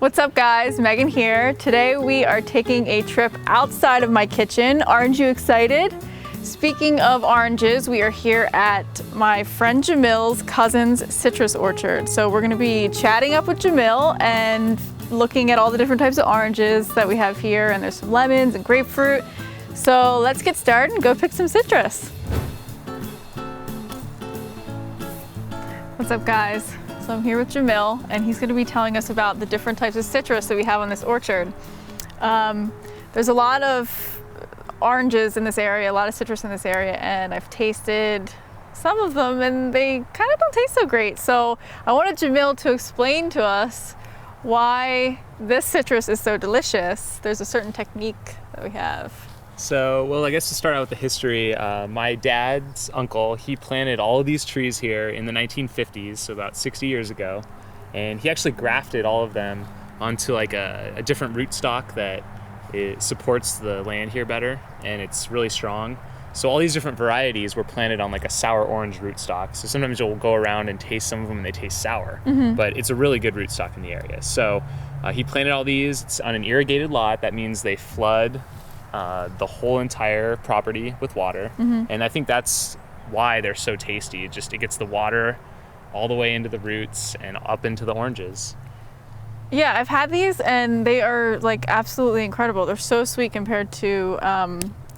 What's up guys, Megan here. Today we are taking a trip outside of my kitchen. Aren't you excited? Speaking of oranges, we are here at my friend Jamil's cousin's citrus orchard. So we're gonna be chatting up with Jamil and looking at all the different types of oranges that we have here, and there's some lemons and grapefruit. So let's get started and go pick some citrus. What's up guys? So I'm here with Jamil, and he's going to be telling us about the different types of citrus that we have on this orchard. There's a lot of oranges in this area, a lot of citrus in this area, and I've tasted some of them and they kind of don't taste so great. So I wanted Jamil to explain to us why this citrus is so delicious. There's a certain technique that we have. So, well, I guess to start out with the history, my dad's uncle, he planted all of these trees here in the 1950s, so about 60 years ago. And he actually grafted all of them onto like a different rootstock that it supports the land here better, and it's really strong. So all these different varieties were planted on like a sour orange rootstock. So sometimes you'll go around and taste some of them and they taste sour, but it's a really good rootstock in the area. So he planted all these. It's on an irrigated lot. That means they flood the whole entire property with water, and I think that's why they're so tasty. It gets the water all the way into the roots and up into the oranges. Yeah, I've had these and they are like absolutely incredible. They're so sweet compared to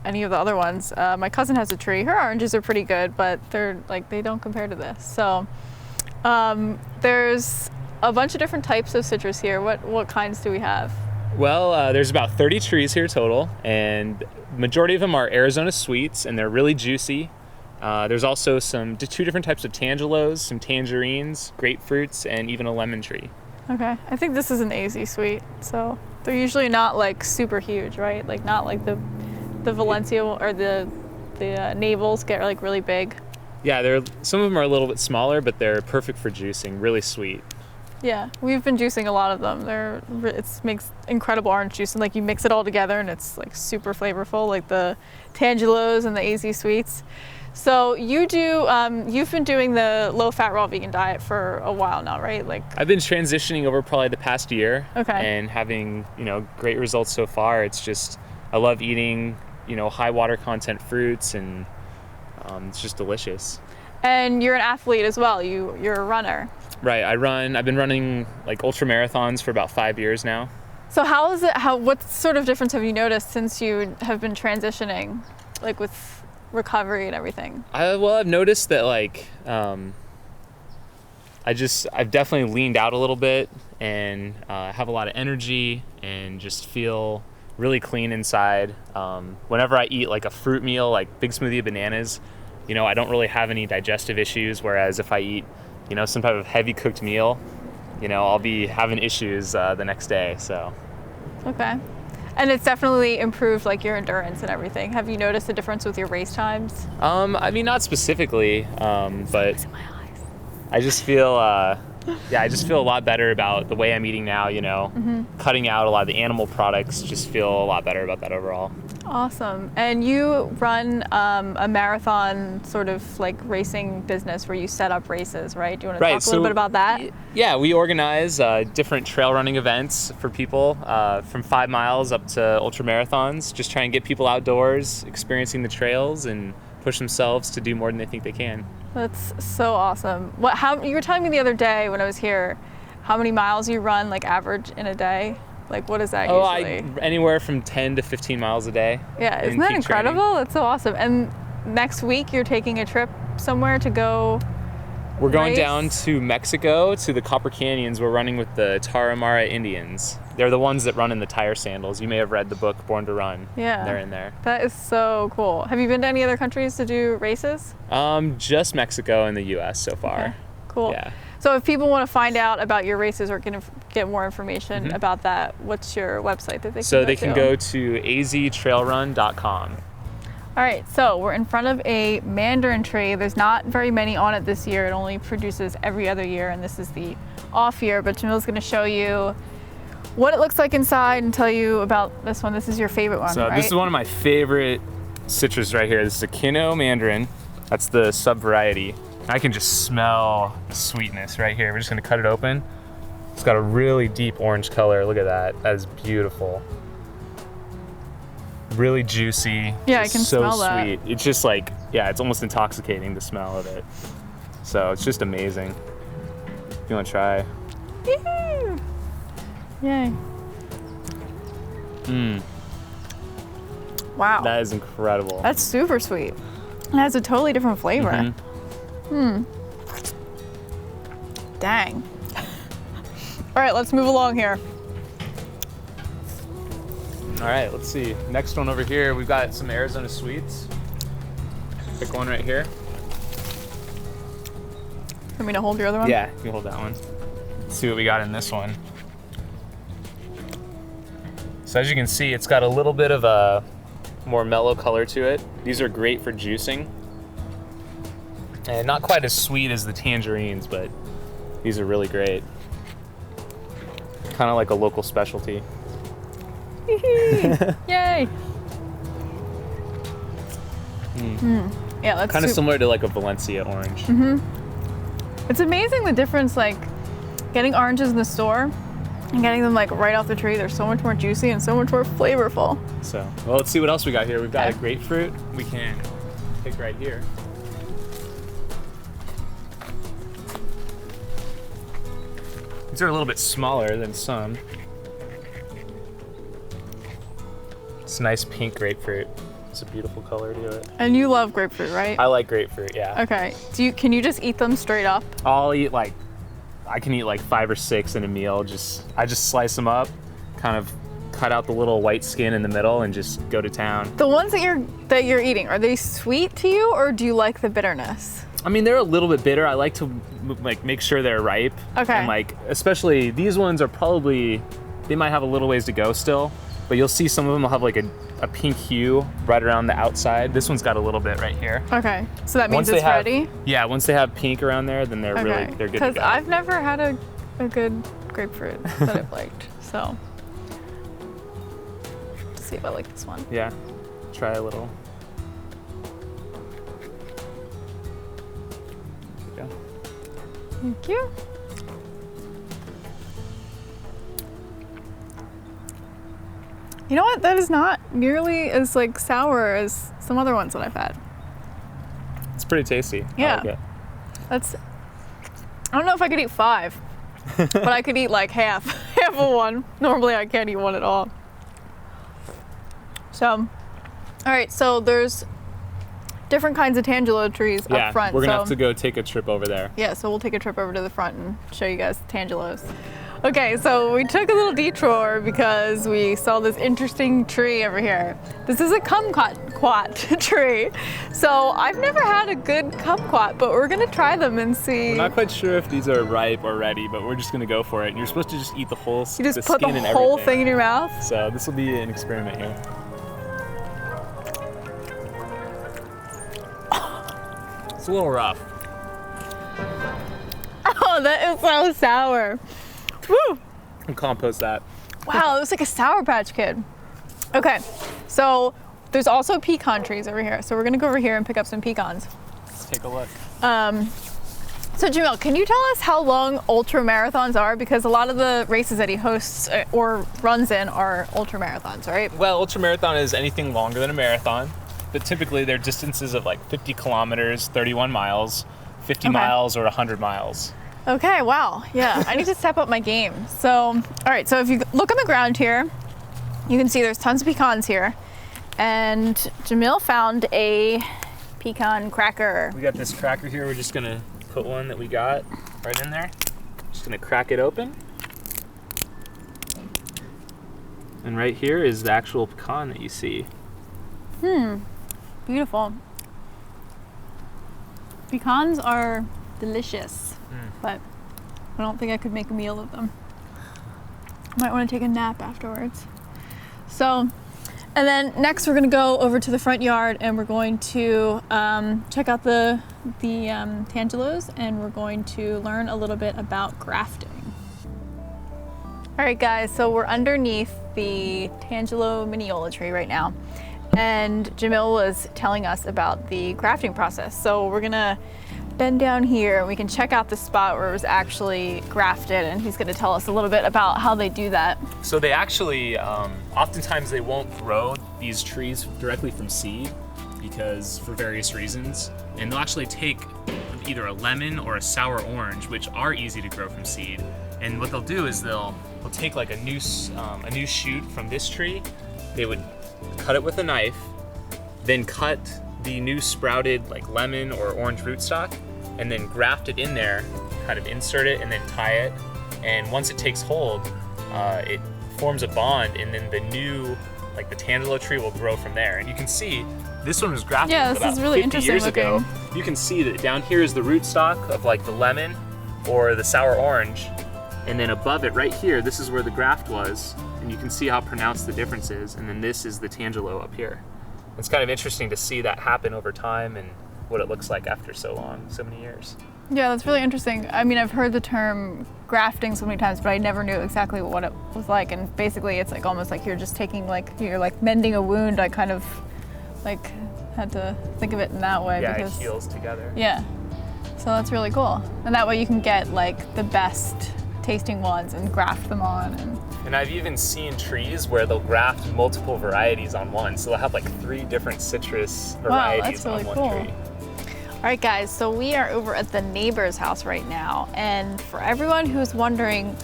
any of the other ones. My cousin has a tree. Her oranges are pretty good, but they're like, they don't compare to this. So there's a bunch of different types of citrus here. What kinds do we have? Well, there's about 30 trees here total, and majority of them are Arizona sweets, and they're really juicy. There's also two different types of tangelos, some tangerines, grapefruits, and even a lemon tree. Okay, I think this is an AZ sweet. So they're usually not like super huge, right? Like not like the Valencia or the navels get like really big. Yeah, some of them are a little bit smaller, but they're perfect for juicing, really sweet. Yeah, we've been juicing a lot of them. It makes incredible orange juice, and like you mix it all together and it's like super flavorful, like the tangelos and the AZ sweets. So you've been doing the low-fat raw vegan diet for a while now, right? Like I've been transitioning over probably the past year, and having great results so far. It's just I love eating high water content fruits, and it's just delicious. And you're an athlete as well. You're a runner. Right, I've been running like ultra marathons for about 5 years now. So what sort of difference have you noticed since you have been transitioning, like with recovery and everything? I've noticed that like, I've definitely leaned out a little bit, and have a lot of energy and just feel really clean inside. Whenever I eat like a fruit meal, like big smoothie of bananas, I don't really have any digestive issues, whereas if I eat some type of heavy cooked meal, I'll be having issues the next day. So okay. And it's definitely improved like your endurance and everything. Have you noticed a difference with your race times? I mean, not specifically, but I just feel I just feel a lot better about the way I'm eating now. Cutting out a lot of the animal products, just feel a lot better about that overall. Awesome. And you run a marathon sort of like racing business where you set up races, right? Do you want to talk a little bit about that? Yeah, we organize different trail running events for people, from 5 miles up to ultra marathons. Just try and get people outdoors, experiencing the trails, and push themselves to do more than they think they can. That's so awesome. You were telling me the other day when I was here, how many miles you run like average in a day? Like what is that usually? Anywhere from 10 to 15 miles a day. Yeah, isn't that incredible? Training. That's so awesome. And next week you're taking a trip somewhere to go. We're going down to Mexico to the Copper Canyons. We're running with the Tarahumara Indians. They're the ones that run in the tire sandals. You may have read the book Born to Run. Yeah. They're in there. That is so cool. Have you been to any other countries to do races? Just Mexico and the US so far. Okay. Cool. Yeah. So if people want to find out about your races or get more information about that, what's your website that they can go to? So they can go to aztrailrun.com. All right, so we're in front of a mandarin tree. There's not very many on it this year. It only produces every other year, and this is the off year, but Jamil's gonna show you what it looks like inside and tell you about this one. This is your favorite one, right? This is one of my favorite citrus right here. This is a Kino mandarin. That's the sub variety. I can just smell the sweetness right here. We're just gonna cut it open. It's got a really deep orange color. Look at that. That is beautiful. Really juicy. Yeah, I just can so smell that. sweet. It's just like, yeah, it's almost intoxicating, the smell of it. So it's just amazing. If you want to try. Yee-hoo. Yay. Wow. That is incredible. That's super sweet. It has a totally different flavor. Dang. All right, let's move along here. All right, let's see. Next one over here, we've got some Arizona Sweets. Pick one right here. Want me to hold your other one? Yeah, you can hold that one. Let's see what we got in this one. So as you can see, it's got a little bit of a more mellow color to it. These are great for juicing. And not quite as sweet as the tangerines, but these are really great. Kind of like a local specialty. Yay. Yeah, that's Kind of similar to like a Valencia orange. It's amazing the difference, like getting oranges in the store and getting them like right off the tree. They're so much more juicy and so much more flavorful. So, well, let's see what else we got here. We've got a Okay. grapefruit we can pick right here. These are a little bit smaller than some. It's a nice pink grapefruit. It's a beautiful color to it. And you love grapefruit, right? I like grapefruit, yeah. Okay. Can you just eat them straight up? I'll eat like, I can eat like 5 or 6 in a meal. I just slice them up, kind of cut out the little white skin in the middle and just go to town. The ones that you're eating, are they sweet to you or do you like the bitterness? I mean, they're a little bit bitter. I like to like make sure they're ripe. Okay. And like, especially these ones are probably, they might have a little ways to go still, but you'll see some of them will have like a pink hue right around the outside. This one's got a little bit right here. Okay. So that means Once they it's have- ready? Yeah, once they have pink around there, then they're Okay. they're good to Because go. I've never had a good grapefruit that I've liked. So, let's see if I like this one. Yeah, try a little. There you go. Thank you. You know what? That is not nearly as like sour as some other ones that I've had. It's pretty tasty. Yeah. I like it. That's. I don't know if I could eat 5, but I could eat like half of one. Normally, I can't eat one at all. So, all right. So there's different kinds of tangelo trees Yeah, up front. we're gonna so, have to go take a trip over there. Yeah, so we'll take a trip over to the front and show you guys the tangelos. Okay, so we took a little detour because we saw this interesting tree over here. This is a kumquat tree. So I've never had a good kumquat, but we're gonna try them and see. We're not quite sure if these are ripe or ready, but we're just gonna go for it. And you're supposed to just eat the whole You just put the skin and whole everything. thing in your mouth. So this will be an experiment here. It's a little rough. Oh, that is so sour. Woo! I'll compost that. Wow, it was like a Sour Patch Kid. Okay, so there's also pecan trees over here. So we're gonna go over here and pick up some pecans. Let's take a look. So Jamil, can you tell us how long ultra marathons are? Because a lot of the races that he hosts or runs in are ultra marathons, right? Well, ultramarathon is anything longer than a marathon, but typically they're distances of like 50 kilometers, 31 miles, 50 Okay. miles, or 100 miles. Okay, wow. Yeah, I need to step up my game. So, all right, so if you look on the ground here, you can see there's tons of pecans here. And Jamil found a pecan cracker. We got this cracker here. We're just gonna put one that we got right in there. Just gonna crack it open. And right here is the actual pecan that you see. Beautiful. Pecans are delicious, but I don't think I could make a meal of them. I might want to take a nap afterwards. So, and then next we're going to go over to the front yard and we're going to check out the tangelos and we're going to learn a little bit about grafting. All right, guys, so we're underneath the Tangelo Mineola tree right now. And Jamil was telling us about the grafting process. So we're gonna bend down here and we can check out the spot where it was actually grafted, and he's gonna tell us a little bit about how they do that. So they actually, oftentimes they won't grow these trees directly from seed because for various reasons. And they'll actually take either a lemon or a sour orange, which are easy to grow from seed. And what they'll do is they'll take like a new shoot from this tree. They would cut it with a knife, then cut the new sprouted like lemon or orange rootstock, and then graft it in there, kind of insert it and then tie it. And once it takes hold, it forms a bond, and then the new, like the tangelo tree will grow from there. And you can see this one was grafted about 50 years ago. You can see that down here is the rootstock of like the lemon or the sour orange, and then above it right here, this is where the graft was, and you can see how pronounced the difference is. And then this is the tangelo up here. It's kind of interesting to see that happen over time and what it looks like after so long, so many years. Yeah, that's really interesting. I mean, I've heard the term grafting so many times, but I never knew exactly what it was like. And basically it's like almost like you're just taking you're like mending a wound. I kind of like had to think of it in that way. Yeah, because it heals together. Yeah, so that's really cool. And that way you can get like the best tasting ones and graft them on. And I've even seen trees where they'll graft multiple varieties on one. So they'll have like 3 different citrus varieties really on cool. one tree. All right, guys, so we are over at the neighbor's house right now. And for everyone who's wondering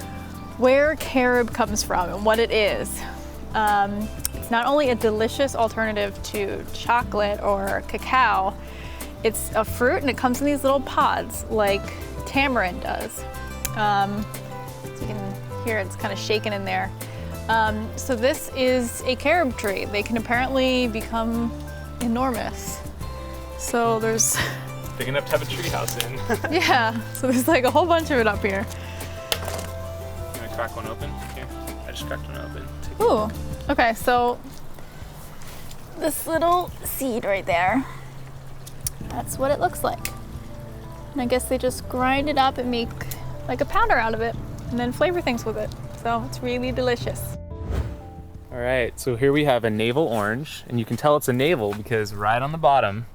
where carob comes from and what it is, it's not only a delicious alternative to chocolate or cacao, it's a fruit and it comes in these little pods like tamarind does. So you can hear it's kind of shaking in there. So this is a carob tree. They can apparently become enormous. So there's Big enough to have a tree house in. yeah, so there's like a whole bunch of it up here. Can I crack one open? Here, I just cracked one open. Ooh, okay, so this little seed right there, that's what it looks like. And I guess they just grind it up and make like a powder out of it and then flavor things with it. So it's really delicious. All right, so here we have a navel orange, and you can tell it's a navel because right on the bottom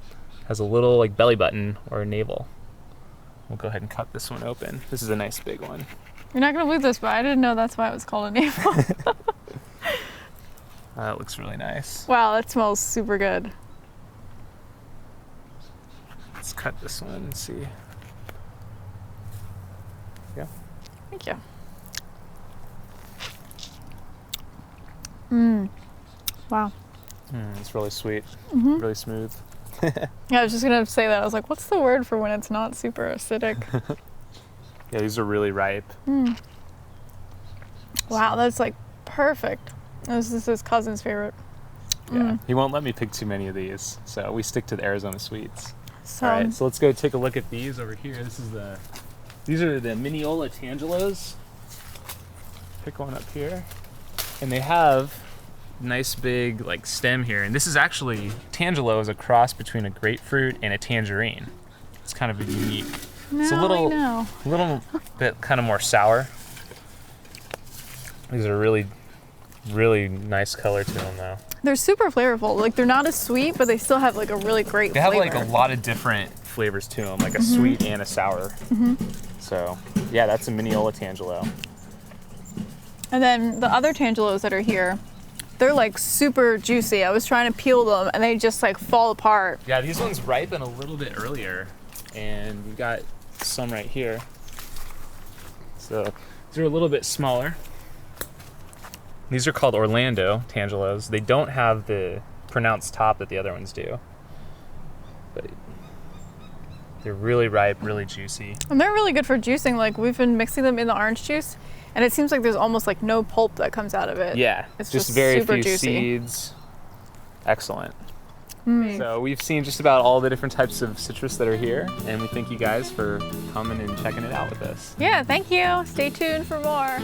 has a little like belly button or a navel. We'll go ahead and cut this one open. This is a nice big one. You're not gonna believe this, but I didn't know that's why it was called a navel. That looks really nice. Wow, that smells super good. Let's cut this one and see. Yeah. Thank you. Mmm. Wow. It's really sweet, really smooth. Yeah, I was just gonna say that. I was like, what's the word for when it's not super acidic? Yeah, these are really ripe. Wow, that's like perfect. This is his cousin's favorite. Yeah, he won't let me pick too many of these, so we stick to the Arizona sweets. So, All right, so let's go take a look at these over here. These are the Mineola tangelos. Pick one up here, and they have nice big like stem here, and this is actually, tangelo is a cross between a grapefruit and a tangerine. It's kind of a unique. It's a little bit kind of more sour. These are really, really nice color to them though. they're super flavorful. Like they're not as sweet, but they still have like a really great flavor. They have like a lot of different flavors to them, like a sweet and a sour. So yeah, that's a Mineola tangelo. And then the other tangelos that are here, they're like super juicy. I was trying to peel them and they just like fall apart. Yeah, these ones ripen a little bit earlier, and we've got some right here. So these are a little bit smaller. These are called Orlando tangelos. They don't have the pronounced top that the other ones do, but they're really ripe, really juicy. And they're really good for juicing. Like we've been mixing them in the orange juice, and it seems like there's almost like no pulp that comes out of it. Yeah, it's just just very super few juicy. seeds. Excellent. So we've seen just about all the different types of citrus that are here, and we thank you guys for coming and checking it out with us. Yeah, thank you. Stay tuned for more.